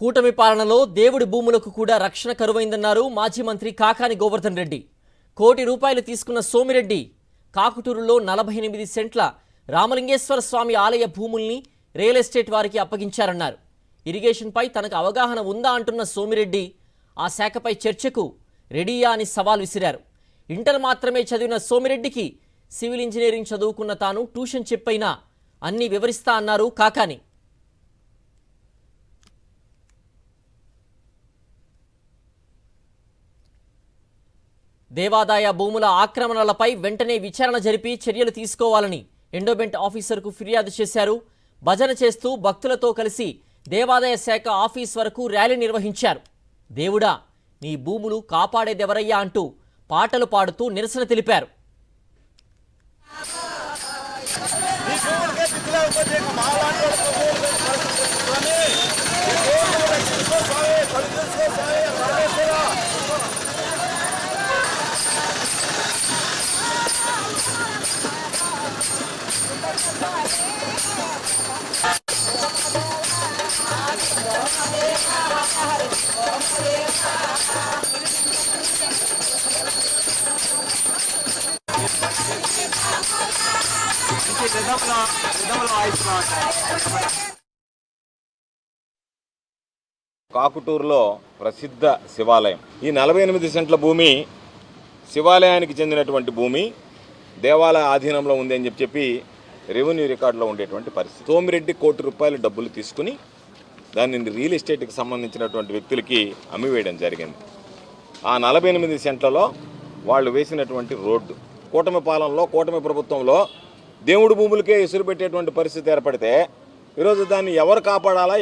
కూటమి పాలనలో దేవుడి భూములకు కూడా రక్షణ కరువైందన్నారు మాజీ మంత్రి కాకాని గోవర్ధన్ రెడ్డి. ₹1 కోటి తీసుకున్న సోమిరెడ్డి కాకుటూరులో 48 సెంట్ల రామలింగేశ్వర స్వామి ఆలయ భూముల్ని రియల్ ఎస్టేట్ వారికి అప్పగించారన్నారు. ఇరిగేషన్పై తనకు అవగాహన ఉందా అంటున్న సోమిరెడ్డి ఆ శాఖపై చర్చకు రెడీయా అని సవాల్ విసిరారు. ఇంటర్ మాత్రమే చదివిన సోమిరెడ్డికి సివిల్ ఇంజనీరింగ్ చదువుకున్న తాను ట్యూషన్ చెప్పైనా అన్నీ వివరిస్తా అన్నారు కాకాని. దేవాదాయ భూముల ఆక్రమణలపై వెంటనే విచారణ జరిపి చర్యలు తీసుకోవాలని ఎండోమెంట్ ఆఫీసర్కు ఫిర్యాదు చేశారు. భజన చేస్తూ భక్తులతో కలిసి దేవాదాయ శాఖ ఆఫీస్ వరకు ర్యాలీ నిర్వహించారు. దేవుడా నీ భూములు కాపాడేదెవరయ్యా అంటూ పాటలు పాడుతూ నిరసన తెలిపారు. కాకుటూరులో ప్రసిద్ధ శివాలయం. ఈ 48 సెంట్ల భూమి శివాలయానికి చెందినటువంటి భూమి దేవాలయ ఆధీనంలో ఉంది అని చెప్పి రెవెన్యూ రికార్డులో ఉండేటువంటి పరిస్థితి. సోమిరెడ్డి ₹1 కోటి డబ్బులు తీసుకుని దానిని రియల్ ఎస్టేట్కి సంబంధించినటువంటి వ్యక్తులకి అమ్మివేయడం జరిగింది. ఆ 48 సెంట్లలో వాళ్ళు వేసినటువంటి రోడ్డు కూటమి పాలనలో, కూటమి ప్రభుత్వంలో దేవుడి భూములకే ఎసురు పెట్టేటువంటి పరిస్థితి ఏర్పడితే ఈరోజు దాన్ని ఎవరు కాపాడాలా?